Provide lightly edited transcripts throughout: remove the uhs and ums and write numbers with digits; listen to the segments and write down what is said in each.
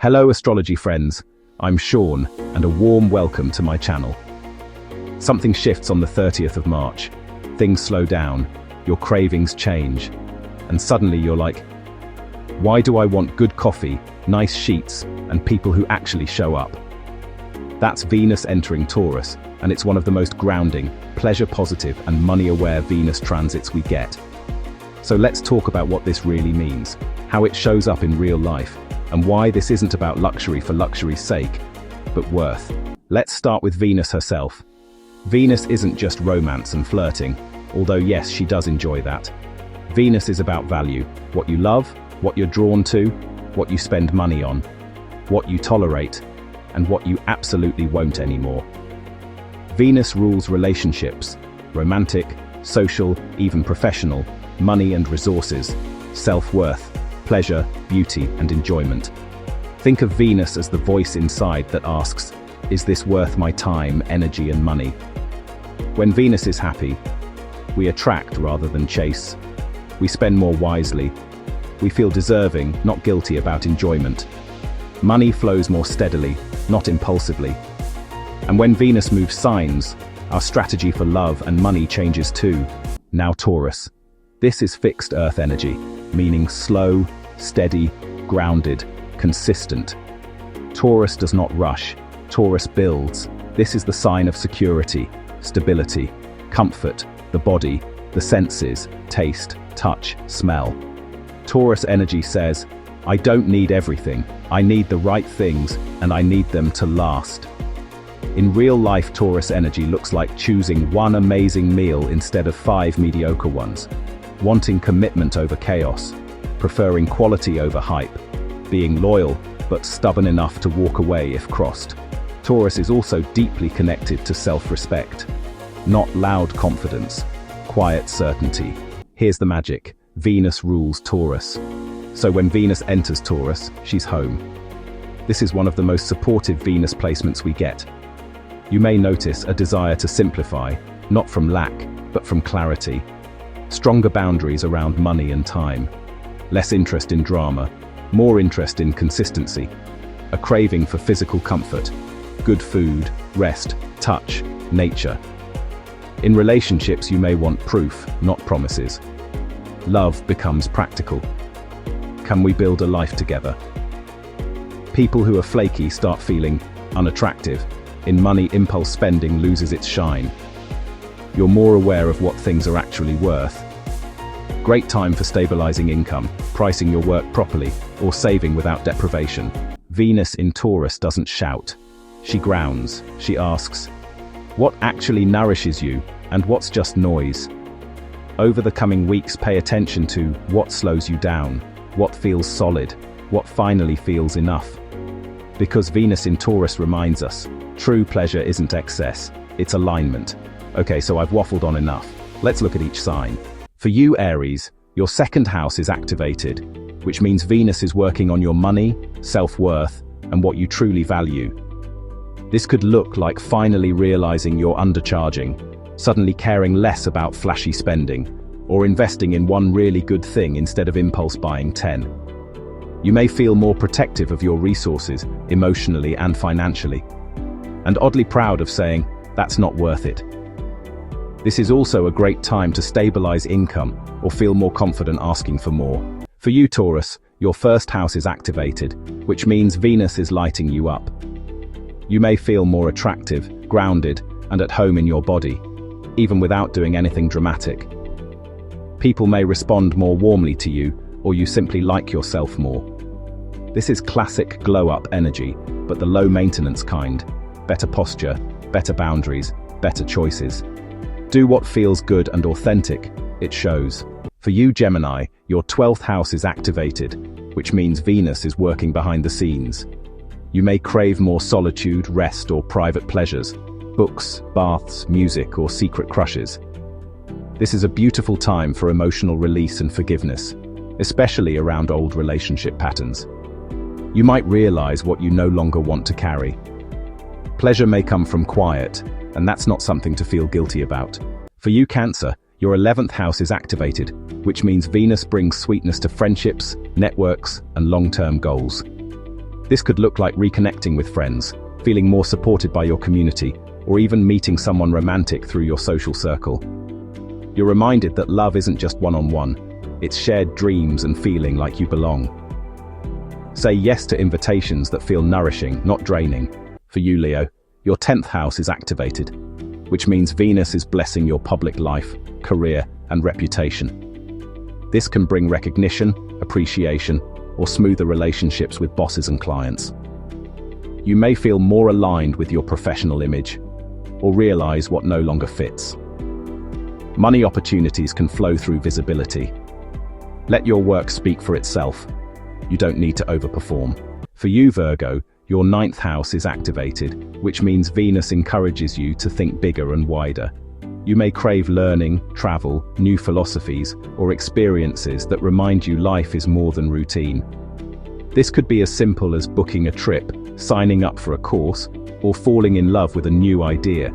Hello astrology friends, I'm Sean and a warm welcome to my channel. Something shifts on the 30th of March. Things slow down, your cravings change, and suddenly you're like, why do I want good coffee, nice sheets, and people who actually show up? That's Venus entering Taurus, and it's one of the most grounding, pleasure-positive, and money-aware Venus transits we get. So let's talk about what this really means, how it shows up in real life, and why this isn't about luxury for luxury's sake, but worth. Let's start with Venus herself. Venus isn't just romance and flirting, although yes, she does enjoy that. Venus is about value, what you love, what you're drawn to, what you spend money on, what you tolerate, and what you absolutely won't anymore. Venus rules relationships, romantic, social, even professional, money and resources, self-worth, pleasure, beauty, and enjoyment. Think of Venus as the voice inside that asks, is this worth my time, energy, and money? When Venus is happy, we attract rather than chase. We spend more wisely. We feel deserving, not guilty about enjoyment. Money flows more steadily, not impulsively. And when Venus moves signs, our strategy for love and money changes too. Now Taurus. This is fixed earth energy, meaning slow, steady, grounded, consistent. Taurus does not rush. Taurus builds. This is the sign of security, stability, comfort, the body, the senses, taste, touch, smell. Taurus energy says, I don't need everything, I need the right things, and I need them to last. In real life, Taurus energy looks like choosing one amazing meal instead of 5 mediocre ones, wanting commitment over chaos, preferring quality over hype, being loyal but stubborn enough to walk away if crossed. Taurus is also deeply connected to self-respect, not loud confidence, quiet certainty. Here's the magic. Venus rules Taurus. So when Venus enters Taurus, she's home. This is one of the most supportive Venus placements we get. You may notice a desire to simplify, not from lack, but from clarity. Stronger boundaries around money and time. Less interest in drama, more interest in consistency. A craving for physical comfort, good food, rest, touch, nature. In relationships, you may want proof, not promises. Love becomes practical. Can we build a life together? People who are flaky start feeling unattractive. In money, impulse spending loses its shine. You're more aware of what things are actually worth. Great time for stabilizing income, pricing your work properly, or saving without deprivation. Venus in Taurus doesn't shout. She grounds. She asks, what actually nourishes you, and what's just noise? Over the coming weeks, pay attention to what slows you down, what feels solid, what finally feels enough. Because Venus in Taurus reminds us, true pleasure isn't excess, it's alignment. Okay, so I've waffled on enough. Let's look at each sign. For you, Aries, your second house is activated, which means Venus is working on your money, self-worth, and what you truly value. This could look like finally realizing you're undercharging, suddenly caring less about flashy spending, or investing in one really good thing instead of impulse buying 10. You may feel more protective of your resources, emotionally and financially, and oddly proud of saying, that's not worth it. This is also a great time to stabilize income or feel more confident asking for more. For you, Taurus, your first house is activated, which means Venus is lighting you up. You may feel more attractive, grounded, and at home in your body, even without doing anything dramatic. People may respond more warmly to you, or you simply like yourself more. This is classic glow-up energy, but the low-maintenance kind. Better posture, better boundaries, better choices. Do what feels good and authentic, it shows. For you, Gemini, your 12th house is activated, which means Venus is working behind the scenes. You may crave more solitude, rest, or private pleasures, books, baths, music, or secret crushes. This is a beautiful time for emotional release and forgiveness, especially around old relationship patterns. You might realize what you no longer want to carry. Pleasure may come from quiet, and that's not something to feel guilty about. For you, Cancer, your 11th house is activated, which means Venus brings sweetness to friendships, networks, and long-term goals. This could look like reconnecting with friends, feeling more supported by your community, or even meeting someone romantic through your social circle. You're reminded that love isn't just one-on-one, it's shared dreams and feeling like you belong. Say yes to invitations that feel nourishing, not draining. For you, Leo, your 10th house is activated, which means Venus is blessing your public life, career, and reputation. This can bring recognition, appreciation, or smoother relationships with bosses and clients. You may feel more aligned with your professional image, or realize what no longer fits. Money opportunities can flow through visibility. Let your work speak for itself. You don't need to overperform. For you, Virgo, your 9th house is activated, which means Venus encourages you to think bigger and wider. You may crave learning, travel, new philosophies, or experiences that remind you life is more than routine. This could be as simple as booking a trip, signing up for a course, or falling in love with a new idea.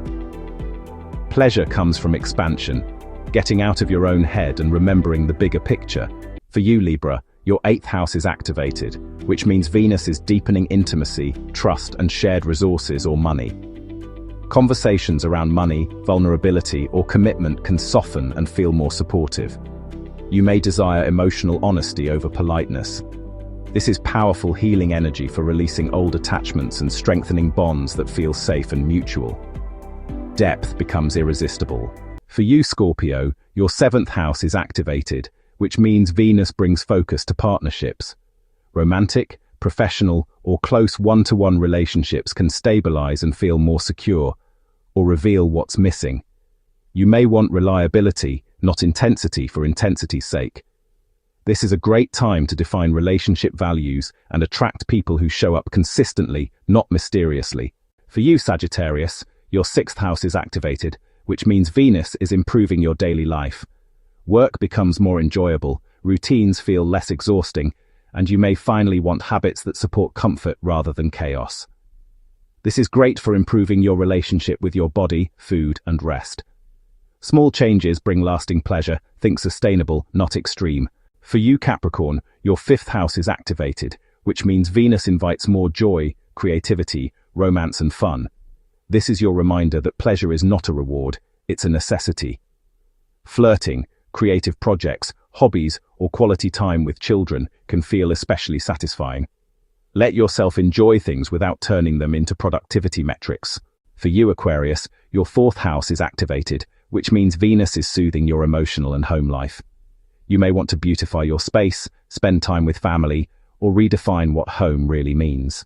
Pleasure comes from expansion, getting out of your own head and remembering the bigger picture. For you, Libra, your 8th house is activated, which means Venus is deepening intimacy, trust, and shared resources or money. Conversations around money, vulnerability, or commitment can soften and feel more supportive. You may desire emotional honesty over politeness. This is powerful healing energy for releasing old attachments and strengthening bonds that feel safe and mutual. Depth becomes irresistible. For you, Scorpio, your 7th house is activated, which means Venus brings focus to partnerships. Romantic, professional, or close one-to-one relationships can stabilize and feel more secure, or reveal what's missing. You may want reliability, not intensity for intensity's sake. This is a great time to define relationship values and attract people who show up consistently, not mysteriously. For you, Sagittarius, your 6th house is activated, which means Venus is improving your daily life. Work becomes more enjoyable, routines feel less exhausting, and you may finally want habits that support comfort rather than chaos. This is great for improving your relationship with your body, food, and rest. Small changes bring lasting pleasure. Think sustainable, not extreme. For you, Capricorn, your 5th house is activated, which means Venus invites more joy, creativity, romance, and fun. This is your reminder that pleasure is not a reward, it's a necessity. Flirting, creative projects, hobbies, or quality time with children can feel especially satisfying. Let yourself enjoy things without turning them into productivity metrics. For you, Aquarius, your 4th house is activated, which means Venus is soothing your emotional and home life. You may want to beautify your space, spend time with family, or redefine what home really means.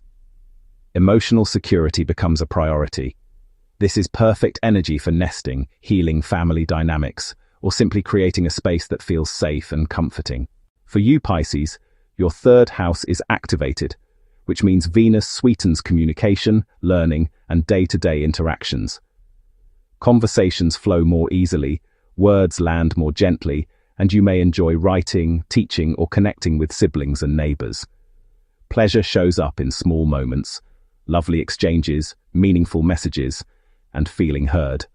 Emotional security becomes a priority. This is perfect energy for nesting, healing family dynamics, or simply creating a space that feels safe and comforting. For you, Pisces, your 3rd house is activated, which means Venus sweetens communication, learning, and day-to-day interactions. Conversations flow more easily, words land more gently, and you may enjoy writing, teaching, or connecting with siblings and neighbors. Pleasure shows up in small moments, lovely exchanges, meaningful messages, and feeling heard.